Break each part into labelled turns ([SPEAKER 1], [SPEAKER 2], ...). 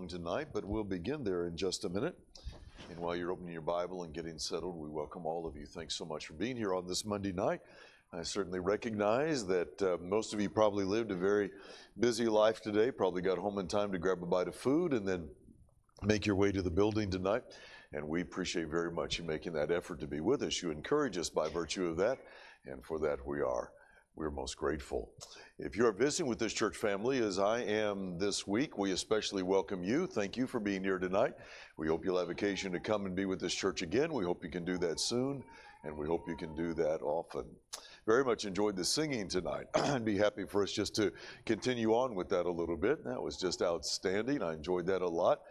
[SPEAKER 1] tonight, but we'll begin there in just a minute. And while you're opening your Bible and getting settled, we welcome all of you. Thanks so much for being here on this Monday night. I certainly recognize that most of you probably lived a very busy life today, probably got home in time to grab a bite of food and then make your way to the building tonight. And we appreciate very much you making that effort to be with us. You encourage us by virtue of that, and for that we're most grateful. If you're visiting with this church family, as I am this week, we especially welcome you. Thank you for being here tonight. We hope you'll have occasion to come and be with this church again. We hope you can do that soon, and we hope you can do that often. Very much enjoyed the singing tonight. I'd be happy for us just to continue on with that a little bit. That was just outstanding. I enjoyed that a lot.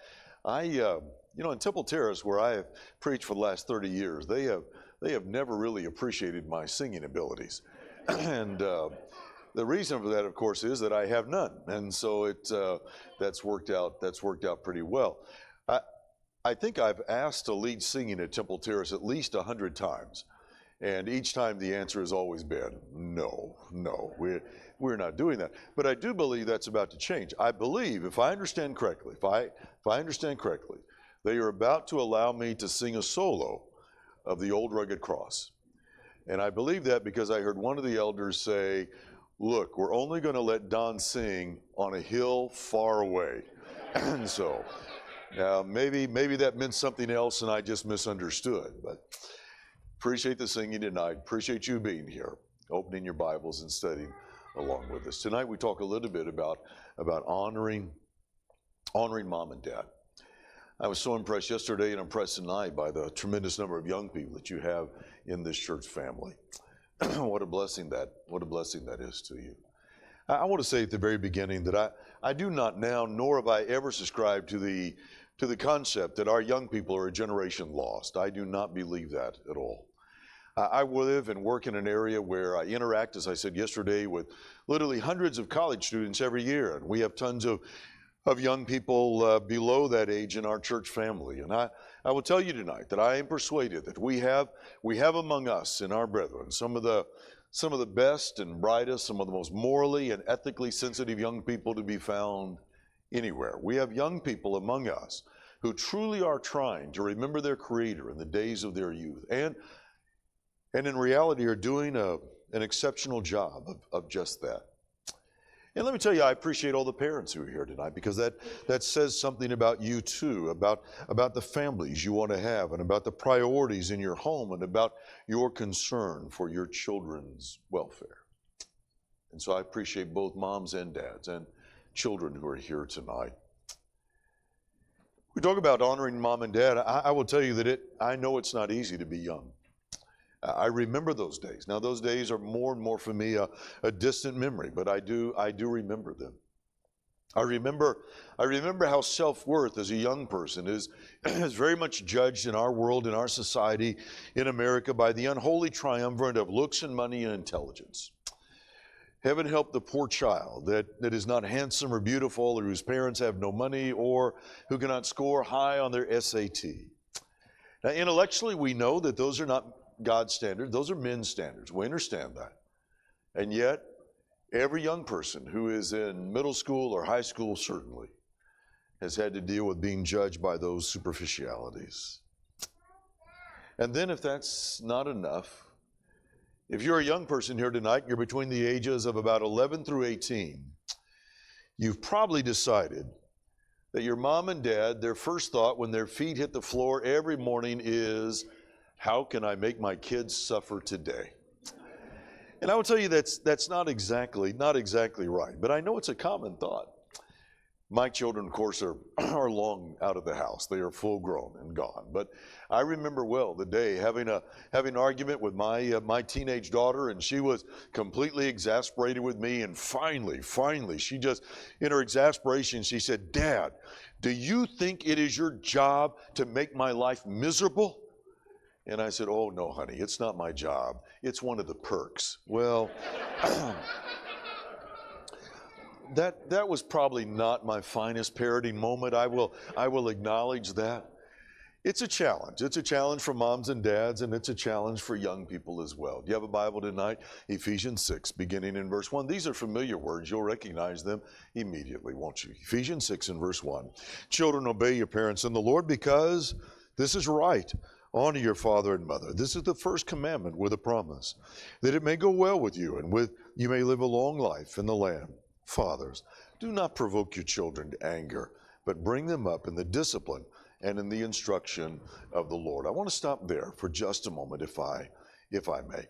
[SPEAKER 1] In Temple Terrace, where I have preached for the last 30 years, they have never really appreciated my singing abilities. And the reason for that, of course, is that I have none, and so that's worked out pretty well. I think I've asked to lead singing at Temple Terrace at least 100 times, and each time the answer has always been no, we're not doing that. But I do believe that's about to change. I believe, if I understand correctly, they are about to allow me to sing a solo of the Old Rugged Cross. And I believe that because I heard one of the elders say, look, we're only going to let Don sing on a hill far away. And so maybe that meant something else and I just misunderstood. But appreciate the singing tonight. Appreciate you being here, opening your Bibles and studying along with us. Tonight we talk a little bit about honoring mom and dad. I was so impressed yesterday and impressed tonight by the tremendous number of young people that you have in this church family. What a blessing that is to you. I want to say at the very beginning that I do not now, nor have I ever subscribed to the concept that our young people are a generation lost. I do not believe that at all. I live and work in an area where I interact, as I said yesterday, with literally hundreds of college students every year, and we have tons of young people below that age in our church family. And I will tell you tonight that I am persuaded that we have among us in our brethren some of the best and brightest, some of the most morally and ethically sensitive young people to be found anywhere. We have young people among us who truly are trying to remember their Creator in the days of their youth, and in reality are doing an exceptional job of just that. And let me tell you, I appreciate all the parents who are here tonight, because that says something about you too, about the families you want to have, and about the priorities in your home, and about your concern for your children's welfare. And so I appreciate both moms and dads and children who are here tonight. We talk about honoring mom and dad. I will tell you that I know it's not easy to be young. I remember those days. Now, those days are more and more for me a distant memory, but I do remember them. I remember how self-worth as a young person is very much judged in our world, in our society, in America, by the unholy triumvirate of looks and money and intelligence. Heaven help the poor child that is not handsome or beautiful, or whose parents have no money, or who cannot score high on their SAT. Now, intellectually, we know that those are not God's standards, those are men's standards. We understand that. And yet, every young person who is in middle school or high school certainly has had to deal with being judged by those superficialities. And then if that's not enough, if you're a young person here tonight, you're between the ages of about 11 through 18, you've probably decided that your mom and dad, their first thought when their feet hit the floor every morning is, how can I make my kids suffer today? And I will tell you that's not exactly right, but I know it's a common thought. My children, of course, are long out of the house. They are full grown and gone. But I remember well the day having an argument with my teenage daughter, and she was completely exasperated with me. And finally, she just, in her exasperation, she said, "Dad, do you think it is your job to make my life miserable?" And I said, "Oh, no, honey, it's not my job. It's one of the perks." Well, that was probably not my finest parenting moment. I will acknowledge that. It's a challenge. It's a challenge for moms and dads, and it's a challenge for young people as well. Do you have a Bible tonight? Ephesians 6, beginning in verse 1. These are familiar words. You'll recognize them immediately, won't you? Ephesians 6 and verse 1. Children, obey your parents in the Lord because this is right. Honor your father and mother. This is the first commandment with a promise, that it may go well with you and you may live a long life in the land. Fathers, do not provoke your children to anger, but bring them up in the discipline and in the instruction of the Lord. I want to stop there for just a moment, if I may.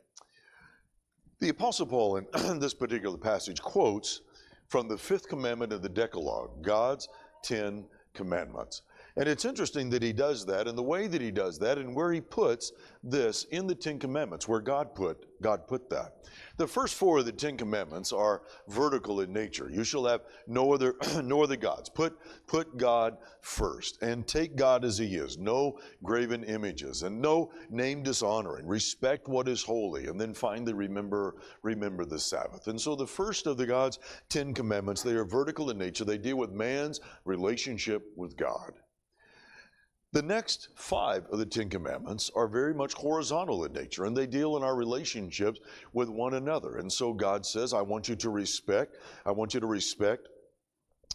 [SPEAKER 1] The Apostle Paul in this particular passage quotes from the fifth commandment of the Decalogue, God's 10 commandments. And it's interesting that he does that, and the way that he does that, and where he puts this in the 10 commandments, where God put that. The first 4 of the 10 commandments are vertical in nature. You shall have no other gods. Put God first, and take God as he is. No graven images, and no name dishonoring. Respect what is holy, and then finally remember the Sabbath. And so the first of the God's 10 commandments, they are vertical in nature. They deal with man's relationship with God. The next 5 of the 10 commandments are very much horizontal in nature, and they deal in our relationships with one another. And so God says, I want you to respect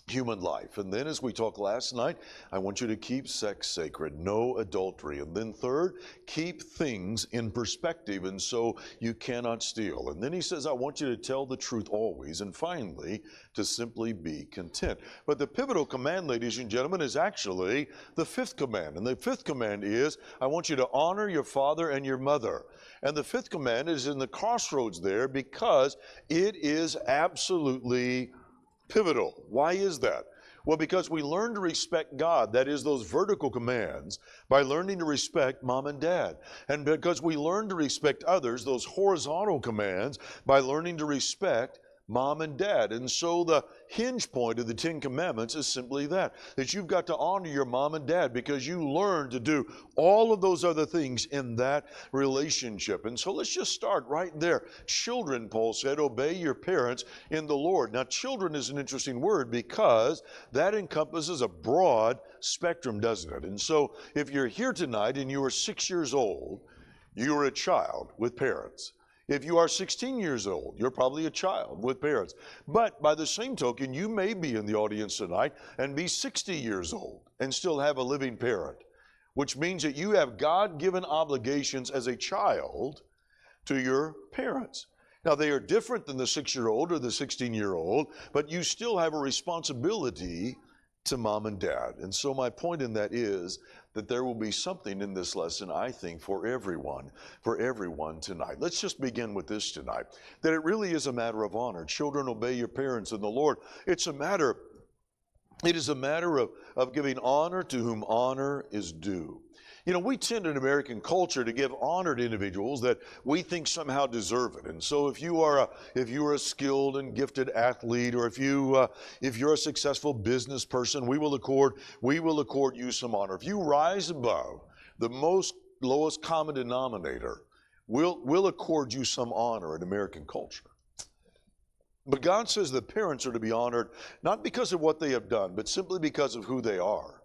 [SPEAKER 1] human life. And then, as we talked last night, I want you to keep sex sacred, no adultery. And then third, keep things in perspective, and so you cannot steal. And then he says, I want you to tell the truth always. And finally, to simply be content. But the pivotal command, ladies and gentlemen, is actually the 5th command. And the 5th command is, I want you to honor your father and your mother. And the 5th command is in the crossroads there because it is absolutely pivotal. Why is that? Well, because we learn to respect God, that is those vertical commands, by learning to respect mom and dad. And because we learn to respect others, those horizontal commands, by learning to respect mom and dad. And so the hinge point of the 10 commandments is simply that you've got to honor your mom and dad because you learn to do all of those other things in that relationship. And so let's just start right there. Children, Paul said, obey your parents in the Lord. Now, children is an interesting word because that encompasses a broad spectrum, doesn't it? And so if you're here tonight and you are 6 years old, you are a child with parents. If you are 16 years old, you're probably a child with parents. But by the same token, you may be in the audience tonight and be 60 years old and still have a living parent, which means that you have God-given obligations as a child to your parents. Now, they are different than the 6-year-old or the 16-year-old, but you still have a responsibility to mom and dad. And so my point in that is that there will be something in this lesson, I think, for everyone tonight. Let's just begin with this tonight, that it really is a matter of honor. Children, obey your parents in the Lord. It is a matter of giving honor to whom honor is due. You know, we tend in American culture to give honor to individuals that we think somehow deserve it. And so if you are a skilled and gifted athlete, or if you're a successful business person, we will accord you some honor. If you rise above the lowest common denominator, we'll accord you some honor in American culture. But God says that parents are to be honored not because of what they have done, but simply because of who they are,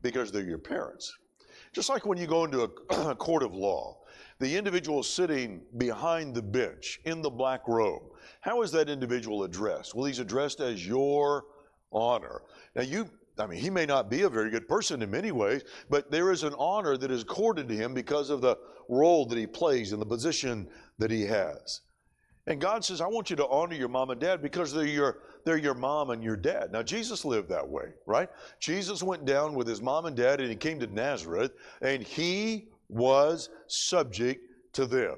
[SPEAKER 1] because they're your parents. Just like when you go into a court of law, the individual sitting behind the bench in the black robe, how is that individual addressed? Well, he's addressed as your honor. Now, he may not be a very good person in many ways, but there is an honor that is accorded to him because of the role that he plays and the position that he has. And God says, I want you to honor your mom and dad because they're your mom and your dad. Now, Jesus lived that way, right? Jesus went down with his mom and dad, and he came to Nazareth, and he was subject to them.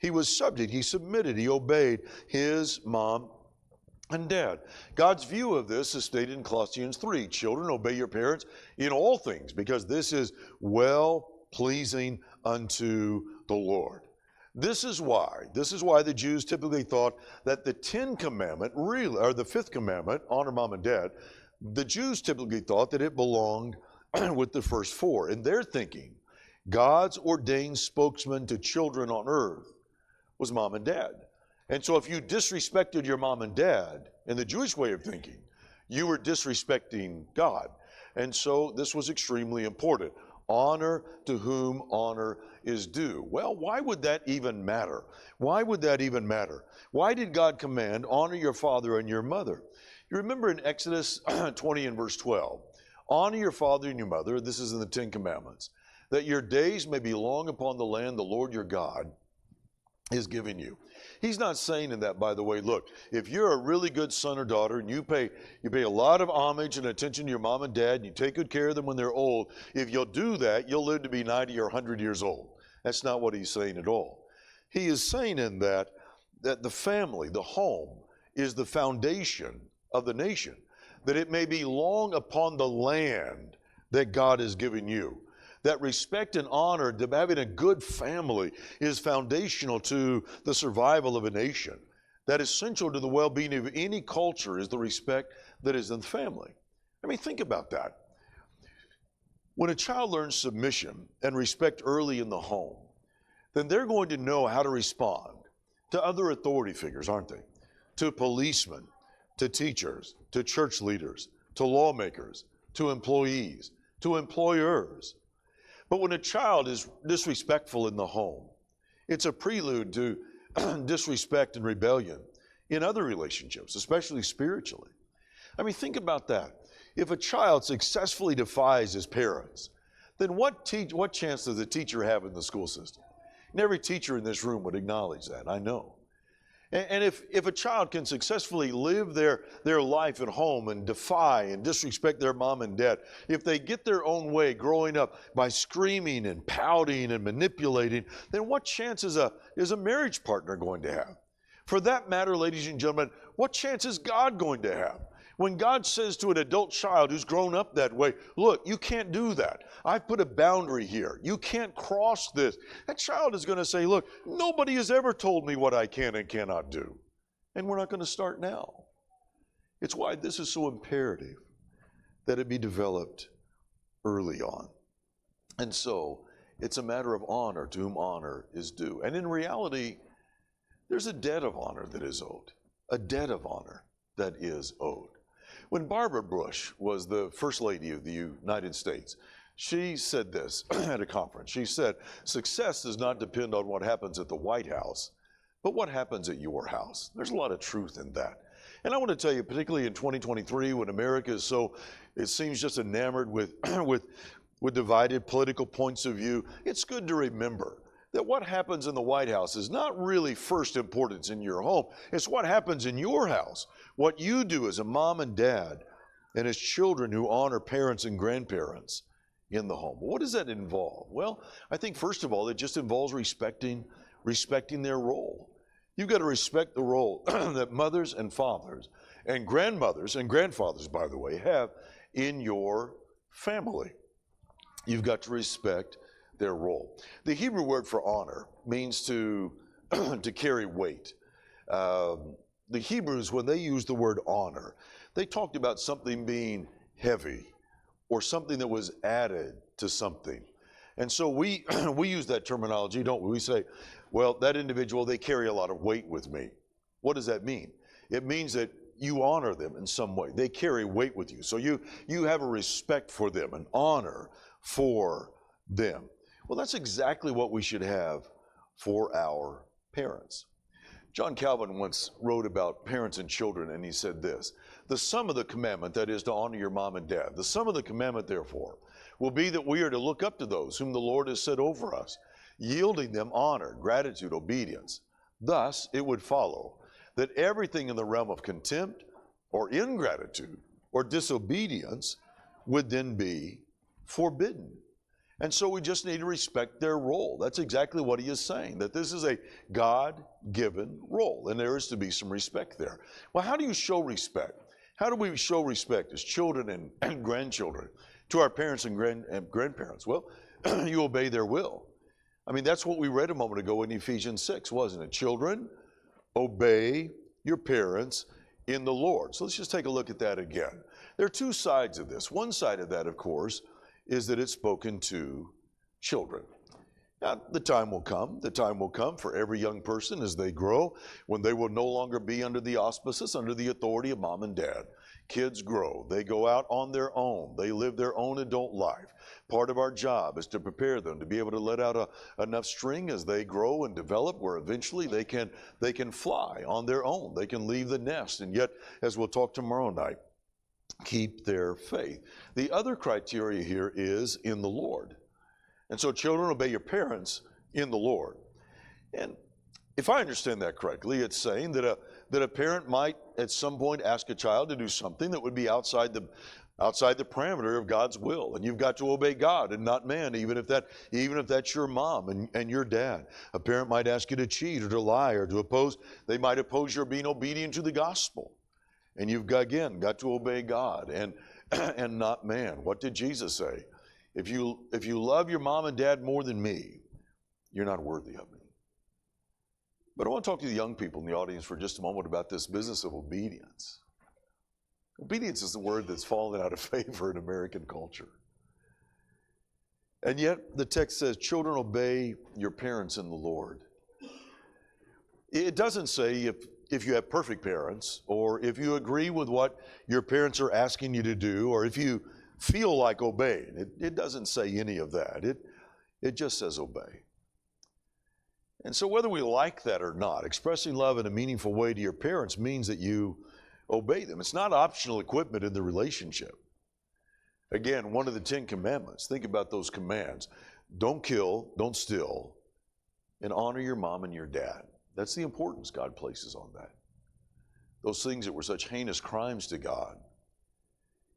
[SPEAKER 1] He was subject. He submitted. He obeyed his mom and dad. God's view of this is stated in Colossians 3. Children, obey your parents in all things because this is well-pleasing unto the Lord. This is why the Jews typically thought that the 10th commandment, or the 5th commandment, honor mom and dad, the Jews typically thought that it belonged with the first 4. In their thinking, God's ordained spokesman to children on earth was mom and dad. And so if you disrespected your mom and dad, in the Jewish way of thinking, you were disrespecting God. And so this was extremely important. Honor to whom honor is due. Well, why would that even matter? Why would that even matter? Why did God command, honor your father and your mother? You remember in Exodus 20 and verse 12, honor your father and your mother, this is in the Ten Commandments, that your days may be long upon the land the Lord your God is giving you. He's not saying in that, by the way, look, if you're a really good son or daughter and you pay a lot of homage and attention to your mom and dad and you take good care of them when they're old, if you'll do that, you'll live to be 90 or 100 years old. That's not what he's saying at all. He is saying in that the family, the home, is the foundation of the nation, that it may be long upon the land that God is giving you. That respect and honor, to having a good family, is foundational to the survival of a nation. That essential to the well-being of any culture is the respect that is in the family. I mean, think about that. When a child learns submission and respect early in the home, then they're going to know how to respond to other authority figures, aren't they? To policemen, to teachers, to church leaders, to lawmakers, to employees, to employers. But when a child is disrespectful in the home, it's a prelude to disrespect and rebellion in other relationships, especially spiritually. I mean, think about that. If a child successfully defies his parents, then what chance does the teacher have in the school system? And every teacher in this room would acknowledge that, I know. And if a child can successfully live their life at home and defy and disrespect their mom and dad, if they get their own way growing up by screaming and pouting and manipulating, then what chance is a marriage partner going to have? For that matter, ladies and gentlemen, what chance is God going to have? When God says to an adult child who's grown up that way, look, you can't do that. I've put a boundary here. You can't cross this. That child is going to say, look, nobody has ever told me what I can and cannot do. And we're not going to start now. It's why this is so imperative that it be developed early on. And so it's a matter of honor to whom honor is due. And in reality, there's a debt of honor that is owed. A debt of honor that is owed. When Barbara Bush was the First Lady of the United States, she said this at a conference. She said, success does not depend on what happens at the White House, but what happens at your house. There's a lot of truth in that. And I want to tell you, particularly in 2023, when America is so, it seems just enamored with, with divided political points of view, it's good to remember that what happens in the White House is not really first importance in your home. It's what happens in your house. What you do as a mom and dad and as children who honor parents and grandparents in the home. What does that involve? Well, I think first of all, it just involves respecting their role. You've got to respect the role that mothers and fathers and grandmothers and grandfathers, by the way, have in your family. You've got to respect their role. The Hebrew word for honor means to carry weight. The Hebrews, when they used the word honor, they talked about something being heavy or something that was added to something. And so we use that terminology, don't we? We say, well, that individual, they carry a lot of weight with me. What does that mean? It means that you honor them in some way. They carry weight with you. So you have a respect for them, an honor for them. Well, that's exactly what we should have for our parents. John Calvin once wrote about parents and children, and he said this, the sum of the commandment, that is to honor your mom and dad, the sum of the commandment, therefore, will be that we are to look up to those whom the Lord has set over us, yielding them honor, gratitude, obedience. Thus, it would follow that everything in the realm of contempt or ingratitude or disobedience would then be forbidden. And so we just need to respect their role. That's exactly what he is saying, that this is a God-given role, and there is to be some respect there. Well, how do you show respect? How do we show respect as children and grandchildren to our parents and grandparents? Well, you obey their will. I mean, that's what we read a moment ago in Ephesians 6, wasn't it? Children, obey your parents in the Lord. So let's just take a look at that again. There are two sides of this. One side of that, of course, is that it's spoken to children. Now, the time will come for every young person as they grow, when they will no longer be under the auspices, under the authority of mom and dad. Kids grow. They go out on their own. They live their own adult life. Part of our job is to prepare them to be able to let out enough string as they grow and develop where eventually they can fly on their own. They can leave the nest. And yet, as we'll talk tomorrow night, keep their faith. The other criteria here is in the Lord. And so children, obey your parents in the Lord. And if I understand that correctly, it's saying that a parent might at some point ask a child to do something that would be outside the parameter of God's will. And you've got to obey God and not man, even if that's your mom and your dad. A parent might ask you to cheat or to lie or to oppose. They might oppose your being obedient to the gospel. And you've got to obey God and not man. What did Jesus say? If you love your mom and dad more than me, you're not worthy of me. But I want to talk to the young people in the audience for just a moment about this business of obedience. Obedience is the word that's fallen out of favor in American culture. And yet the text says, children, obey your parents in the Lord. It doesn't say if you have perfect parents, or if you agree with what your parents are asking you to do, or if you feel like obeying. It doesn't say any of that. It just says obey. And so whether we like that or not, expressing love in a meaningful way to your parents means that you obey them. It's not optional equipment in the relationship. Again, one of the 10 commandments. Think about those commands. Don't kill, don't steal, and honor your mom and your dad. That's the importance God places on that. Those things that were such heinous crimes to God,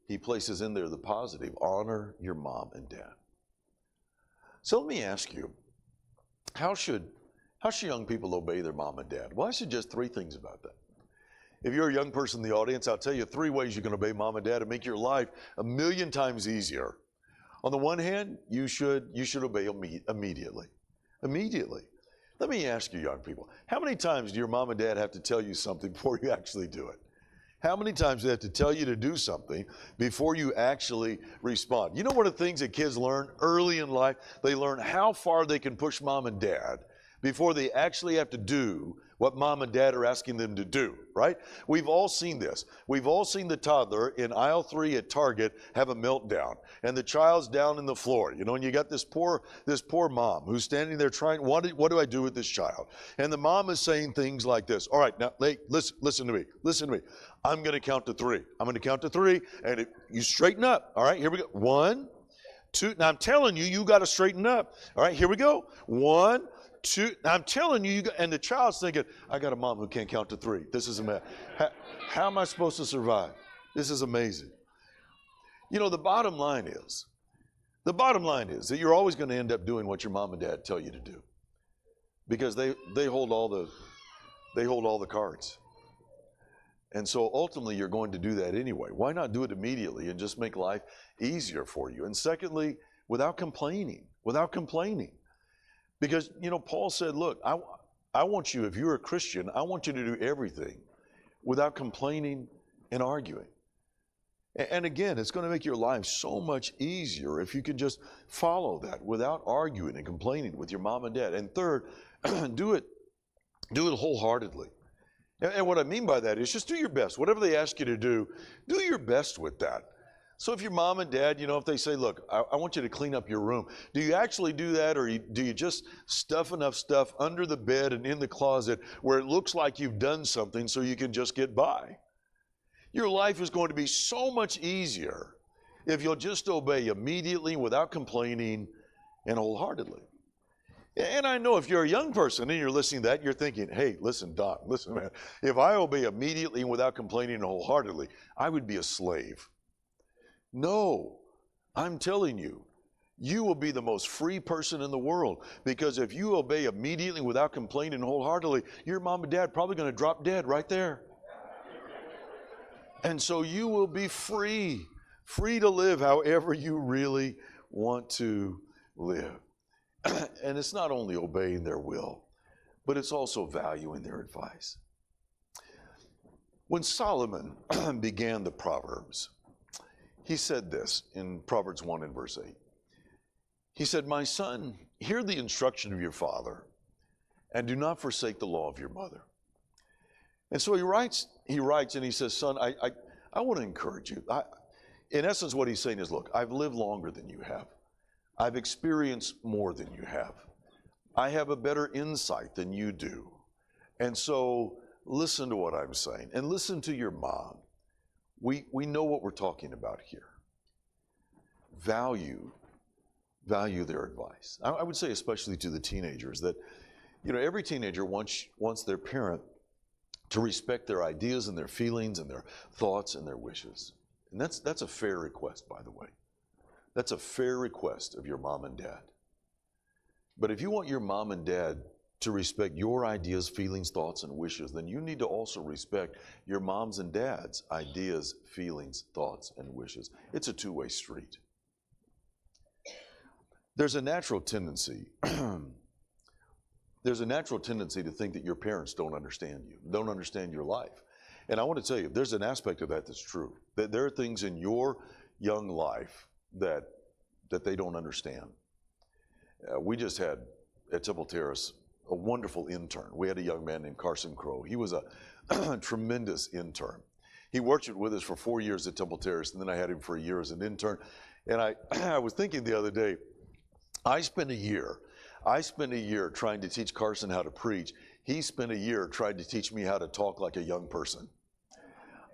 [SPEAKER 1] He places in there the positive. Honor your mom and dad. So let me ask you, how should young people obey their mom and dad? Well, I suggest 3 things about that. If you're a young person in the audience, I'll tell you 3 ways you can obey mom and dad and make your life 1,000,000 times easier. On the one hand, you should obey immediately. Immediately. Let me ask you, young people, how many times do your mom and dad have to tell you something before you actually do it? How many times do they have to tell you to do something before you actually respond? You know, one of the things that kids learn early in life, they learn how far they can push mom and dad before they actually have to do what mom and dad are asking them to do, right? We've all seen this. We've all seen the toddler in aisle 3 at Target have a meltdown, and the child's down in the floor, you know, and you got this poor mom who's standing there trying, what do I do with this child? And the mom is saying things like this. All right, now, listen to me. I'm going to count to 3. I'm going to count to 3, and you straighten up. All right, here we go. 1, 2. Now, I'm telling you, you got to straighten up. All right, here we go. 1, 2. Now, I'm telling you, and the child's thinking, I got a mom who can't count to 3. This is amazing. How am I supposed to survive? This is amazing. You know, the bottom line is that you're always going to end up doing what your mom and dad tell you to do, because they hold all the cards. And so ultimately, you're going to do that anyway. Why not do it immediately and just make life easier for you? And secondly, without complaining. Because, you know, Paul said, look, I want you, if you're a Christian, I want you to do everything without complaining and arguing. And again, it's going to make your life so much easier if you can just follow that without arguing and complaining with your mom and dad. And third, do it wholeheartedly. And what I mean by that is just do your best. Whatever they ask you to do your best with that. So if your mom and dad, you know, if they say, look, I want you to clean up your room, do you actually do that, or do you just stuff enough stuff under the bed and in the closet where it looks like you've done something so you can just get by? Your life is going to be so much easier if you'll just obey immediately without complaining and wholeheartedly. And I know if you're a young person and you're listening to that, you're thinking, hey, listen, Don, listen, man, if I obey immediately and without complaining and wholeheartedly, I would be a slave. No, I'm telling you, you will be the most free person in the world, because if you obey immediately without complaining and wholeheartedly, your mom and dad probably going to drop dead right there. And so you will be free to live however you really want to live. And it's not only obeying their will, but it's also valuing their advice. When Solomon began the Proverbs, he said this in Proverbs 1 and verse 8. He said, my son, hear the instruction of your father, and do not forsake the law of your mother. And so he writes and he says, son, I want to encourage you. In essence, what he's saying is, look, I've lived longer than you have. I've experienced more than you have. I have a better insight than you do. And so listen to what I'm saying, and listen to your mom. We know what we're talking about here. Value their advice. I would say especially to the teenagers that, every teenager wants their parent to respect their ideas and their feelings and their thoughts and their wishes. And that's a fair request, by the way. That's a fair request of your mom and dad. But if you want your mom and dad to respect your ideas, feelings, thoughts, and wishes, then you need to also respect your mom's and dad's ideas, feelings, thoughts, and wishes. It's a two-way street. There's a natural tendency to think that your parents don't understand you, don't understand your life. And I want to tell you, there's an aspect of that that's true. That there are things in your young life that they don't understand. We just had at Temple Terrace a wonderful intern. We had a young man named Carson Crow. He was a tremendous intern. He worked with us for 4 years at Temple Terrace, and then I had him for a year as an intern. And I was thinking the other day, I spent a year trying to teach Carson how to preach. He spent a year trying to teach me how to talk like a young person.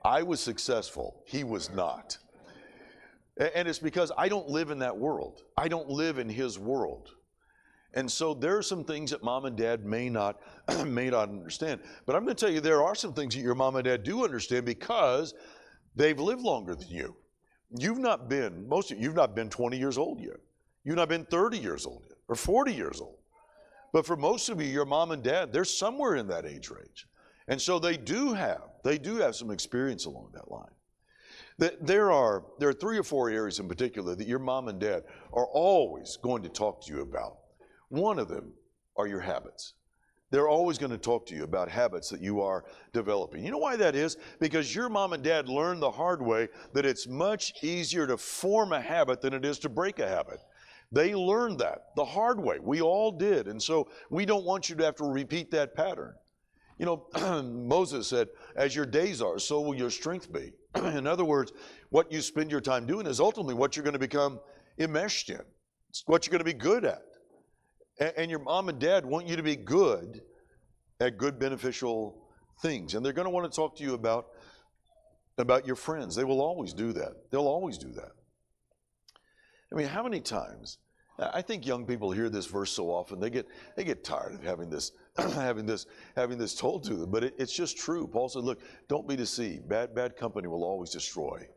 [SPEAKER 1] I was successful. He was not. And it's because I don't live in that world. I don't live in his world. And so there are some things that mom and dad may not understand. But I'm going to tell you, there are some things that your mom and dad do understand because they've lived longer than you. Most of you, you've not been 20 years old yet. You've not been 30 years old yet, or 40 years old. But for most of you, your mom and dad, they're somewhere in that age range. And so they do have some experience along that line. There are 3 or 4 areas in particular that your mom and dad are always going to talk to you about. One of them are your habits. They're always going to talk to you about habits that you are developing. You know why that is? Because your mom and dad learned the hard way that it's much easier to form a habit than it is to break a habit. They learned that the hard way. We all did. And so we don't want you to have to repeat that pattern. Moses said, as your days are, so will your strength be. In other words, what you spend your time doing is ultimately what you're going to become enmeshed in. It's what you're going to be good at. And your mom and dad want you to be good at good, beneficial things. And they're going to want to talk to you about your friends. They will always do that. They'll always do that. I mean, how many times? I think young people hear this verse so often they get tired of having this told to them. But it's just true. Paul said, "Look, don't be deceived. Bad company will always destroy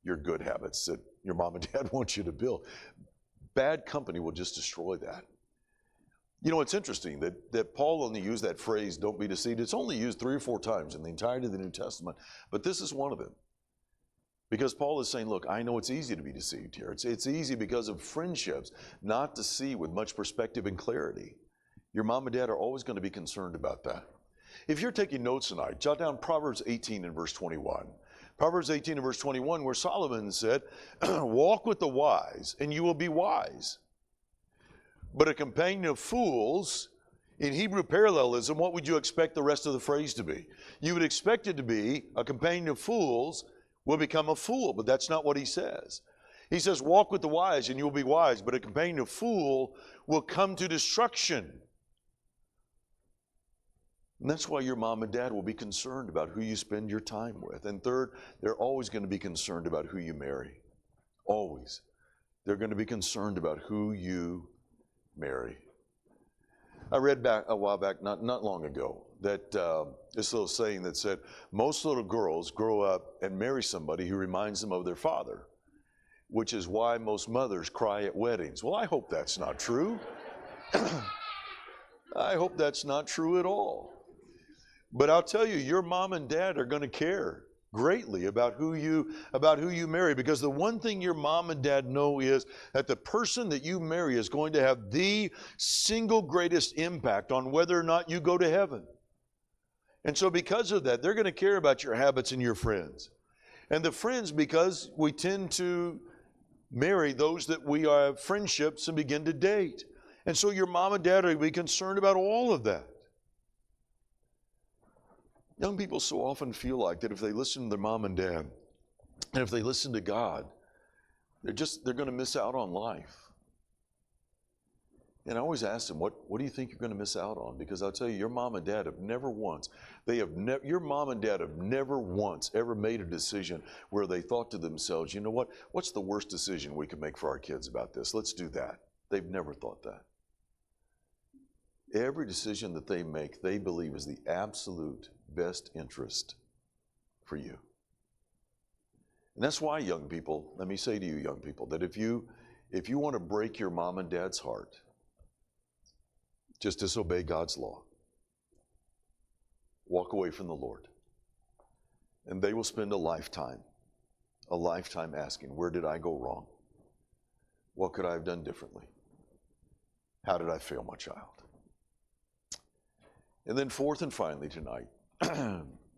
[SPEAKER 1] your good habits that your mom and dad want you to build. Bad company will just destroy that." It's interesting that Paul only used that phrase, "Don't be deceived." It's only used 3 or 4 times in the entirety of the New Testament, but this is one of them. Because Paul is saying, look, I know it's easy to be deceived here. It's easy because of friendships not to see with much perspective and clarity. Your mom and dad are always going to be concerned about that. If you're taking notes tonight, jot down Proverbs 18 and verse 21. Proverbs 18 and verse 21, where Solomon said, walk with the wise and you will be wise. But a companion of fools, in Hebrew parallelism, what would you expect the rest of the phrase to be? You would expect it to be a companion of fools will become a fool, but that's not what he says. He says, walk with the wise and you will be wise, but a companion of fool will come to destruction. And that's why your mom and dad will be concerned about who you spend your time with. And third, they're always going to be concerned about who you marry. Always. They're going to be concerned about who you marry. I read back a while back, not long ago, that this little saying that said, most little girls grow up and marry somebody who reminds them of their father, which is why most mothers cry at weddings. Well, I hope that's not true. I hope that's not true at all. But I'll tell you, your mom and dad are going to care greatly about who you marry, because the one thing your mom and dad know is that the person that you marry is going to have the single greatest impact on whether or not you go to heaven. And so because of that, they're going to care about your habits and your friends. And the friends, because we tend to marry those that we have friendships and begin to date. And so your mom and dad are going to be concerned about all of that. Young people so often feel like that if they listen to their mom and dad, And if they listen to God, they're going to miss out on life. And I always ask them, what do you think you're going to miss out on? Because I'll tell you, your mom and dad have never once, your mom and dad have never once ever made a decision where they thought to themselves, you know what, what's the worst decision we can make for our kids about this? Let's do that. They've never thought that. Every decision that they make, they believe is the absolute best interest for you. And that's why, young people, let me say to you, young people, that if you want to break your mom and dad's heart, just disobey God's law. Walk away from the Lord. And they will spend a lifetime asking, where did I go wrong? What could I have done differently? How did I fail my child? And then fourth and finally tonight,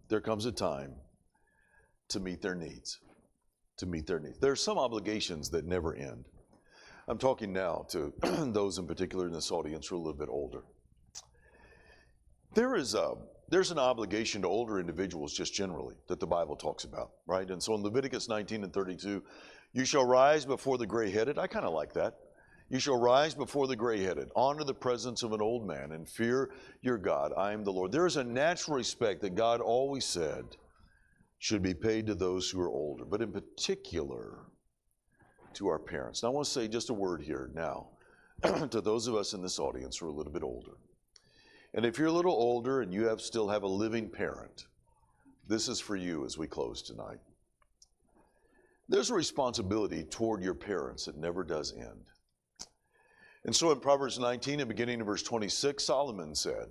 [SPEAKER 1] there comes a time to meet their needs. To meet their needs. There are some obligations that never end. I'm talking now to those in particular in this audience who are a little bit older. There's an obligation to older individuals just generally that the Bible talks about, right? And so in Leviticus 19 and 32, you shall rise before the gray-headed. I kind of like that. You shall rise before the gray-headed, honor the presence of an old man, and fear your God. I am the Lord. There is a natural respect that God always said should be paid to those who are older, but in particular to our parents. Now, I want to say just a word here now to those of us in this audience who are a little bit older. And if you're a little older and you still have a living parent, this is for you as we close tonight. There's a responsibility toward your parents that never does end. And so in Proverbs 19 and beginning of verse 26, Solomon said,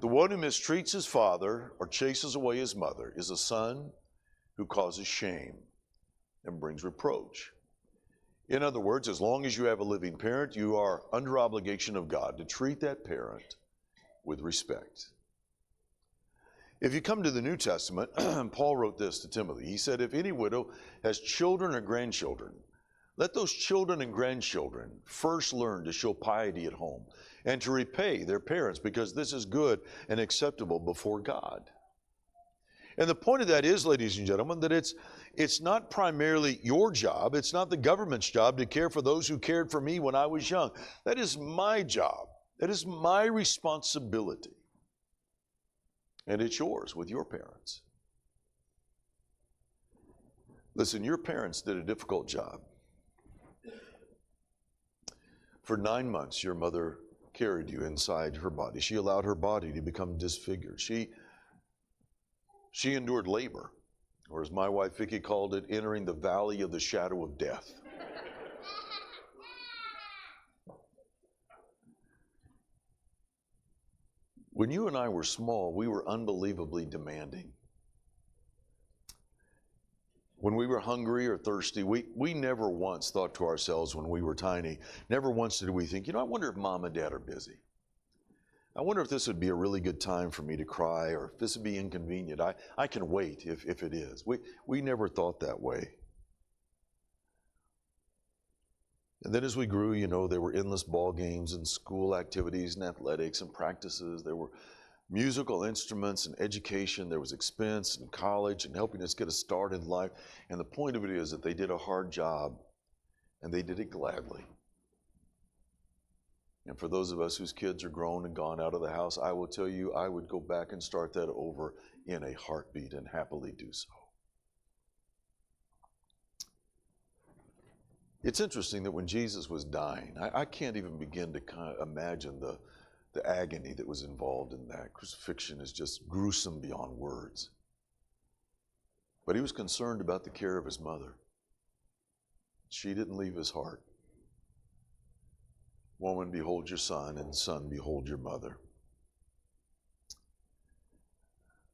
[SPEAKER 1] the one who mistreats his father or chases away his mother is a son who causes shame and brings reproach. In other words, as long as you have a living parent, you are under obligation of God to treat that parent with respect. If you come to the New Testament, Paul wrote this to Timothy. He said, if any widow has children or grandchildren, let those children and grandchildren first learn to show piety at home and to repay their parents, because this is good and acceptable before God. And the point of that is, ladies and gentlemen, that it's not primarily your job. It's not the government's job to care for those who cared for me when I was young. That is my job. That is my responsibility. And it's yours with your parents. Listen, your parents did a difficult job. For 9 months, your mother carried you inside her body. She allowed her body to become disfigured. She endured labor, or as my wife Vicki called it, entering the valley of the shadow of death. When you and I were small, we were unbelievably demanding. When we were hungry or thirsty, we never once thought to ourselves when we were tiny, never once did we think, I wonder if mom and dad are busy. I wonder if this would be a really good time for me to cry, or if this would be inconvenient. I can wait if it is. We never thought that way. And then as we grew, there were endless ball games and school activities and athletics and practices. There were musical instruments and education. There was expense and college and helping us get a start in life. And the point of it is that they did a hard job, and they did it gladly. And for those of us whose kids are grown and gone out of the house, I will tell you, I would go back and start that over in a heartbeat and happily do so. It's interesting that when Jesus was dying, I can't even begin to kind of imagine the agony that was involved in that. Crucifixion is just gruesome beyond words. But he was concerned about the care of his mother. She didn't leave his heart. Woman, behold your son, and son, behold your mother.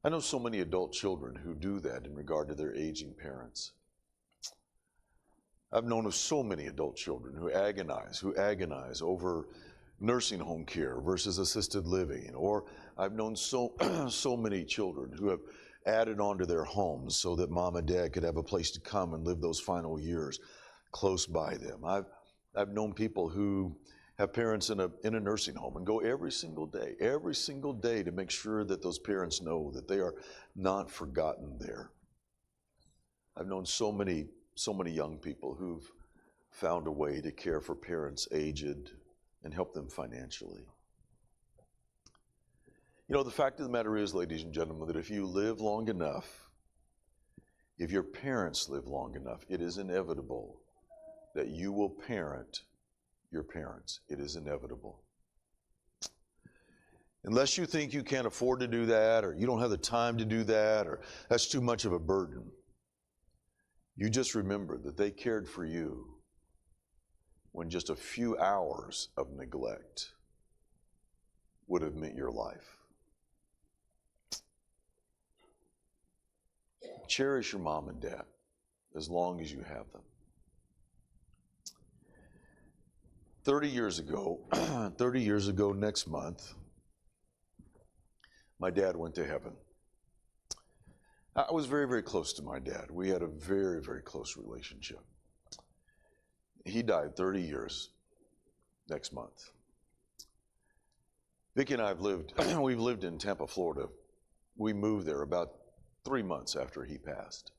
[SPEAKER 1] I know so many adult children who do that in regard to their aging parents. I've known of so many adult children who agonize over nursing home care versus assisted living. Or I've known so many children who have added on to their homes so that mom and dad could have a place to come and live those final years close by them. I've known people who have parents in a nursing home and go every single day to make sure that those parents know that they are not forgotten there. I've known so many young people who've found a way to care for parents aged and help them financially. You know, the fact of the matter is, ladies and gentlemen, that if you live long enough, if your parents live long enough, it is inevitable that you will parent your parents. It is inevitable. Unless you think you can't afford to do that, or you don't have the time to do that, or that's too much of a burden, you just remember that they cared for you when just a few hours of neglect would have meant your life. Cherish your mom and dad as long as you have them. 30 years ago next month, my dad went to heaven. I was very, very close to my dad. We had a very, very close relationship. He died 30 years next month. Vicki and I we've lived in Tampa, Florida. We moved there about 3 months after he passed.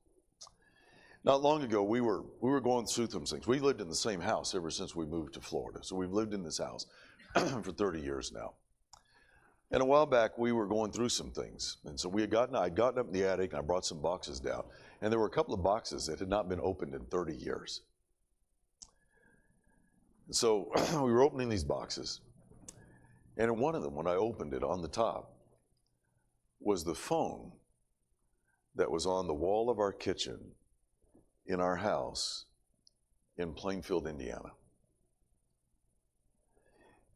[SPEAKER 1] Not long ago, we were going through some things. We lived in the same house ever since we moved to Florida. So we've lived in this house for 30 years now. And a while back, we were going through some things. And so I'd gotten up in the attic, and I brought some boxes down. And there were a couple of boxes that had not been opened in 30 years. And so we were opening these boxes. And in one of them, when I opened it, on the top was the phone that was on the wall of our kitchen in our house in Plainfield, Indiana.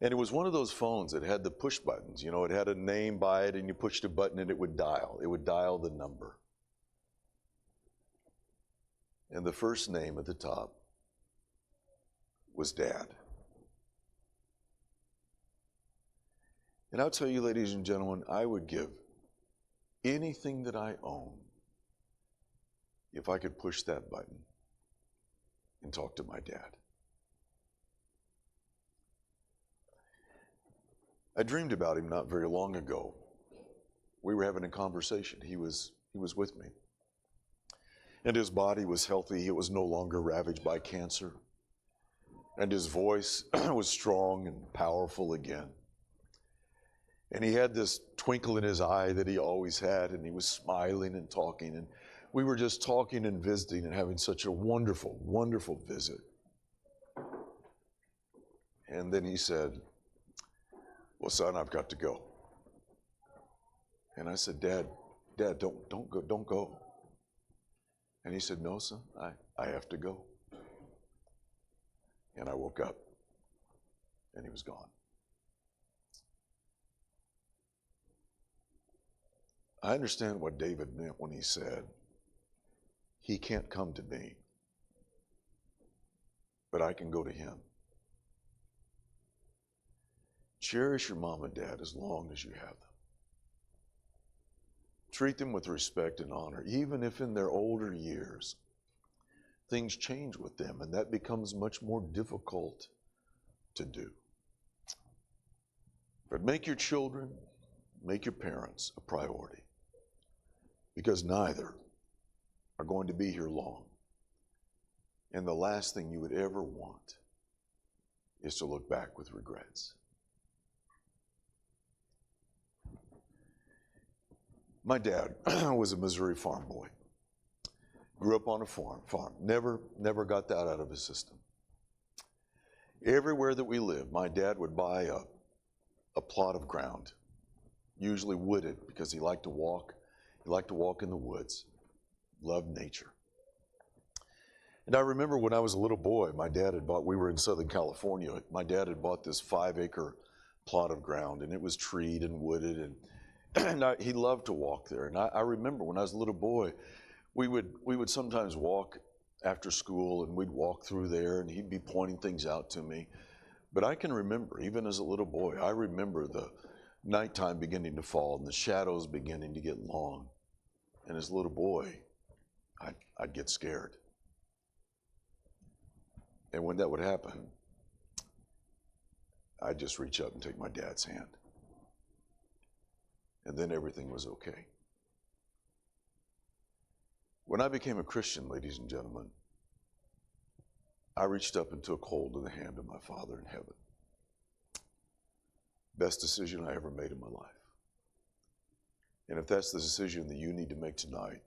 [SPEAKER 1] And it was one of those phones that had the push buttons. You know, it had a name by it, and you pushed a button and it would dial. It would dial the number. And the first name at the top was Dad. And I'll tell you, ladies and gentlemen, I would give anything that I own if I could push that button and talk to my dad. I dreamed about him not very long ago. We were having a conversation. He was with me. And his body was healthy. It was no longer ravaged by cancer. And his voice was strong and powerful again. And he had this twinkle in his eye that he always had, and he was smiling and talking. And we were just talking and visiting and having such a wonderful, wonderful visit. And then he said, "Well, son, I've got to go." And I said, Dad, don't go. And he said, "No, son, I have to go." And I woke up, and he was gone. I understand what David meant when he said, "He can't come to me, but I can go to him." Cherish your mom and dad as long as you have them. Treat them with respect and honor, even if in their older years things change with them, and that becomes much more difficult to do. But make your children, make your parents a priority, because neither are going to be here long. And the last thing you would ever want is to look back with regrets. My dad was a Missouri farm boy. Grew up on a farm. Never got that out of his system. Everywhere that we lived, my dad would buy a plot of ground, usually wooded, because he liked to walk. He liked to walk in the woods, loved nature. And I remember when I was a little boy, we were in Southern California, my dad had bought this 5-acre plot of ground, and it was treed and wooded, and he loved to walk there. And I remember when I was a little boy, we would sometimes walk after school, and we'd walk through there, and he'd be pointing things out to me. But I can remember, even as a little boy, I remember the nighttime beginning to fall and the shadows beginning to get long. And as a little boy, I'd get scared. And when that would happen, I'd just reach up and take my dad's hand. And then everything was okay. When I became a Christian, ladies and gentlemen, I reached up and took hold of the hand of my Father in heaven. Best decision I ever made in my life. And if that's the decision that you need to make tonight,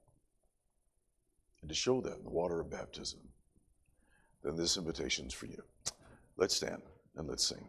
[SPEAKER 1] and to show that in the water of baptism, then this invitation is for you. Let's stand and let's sing.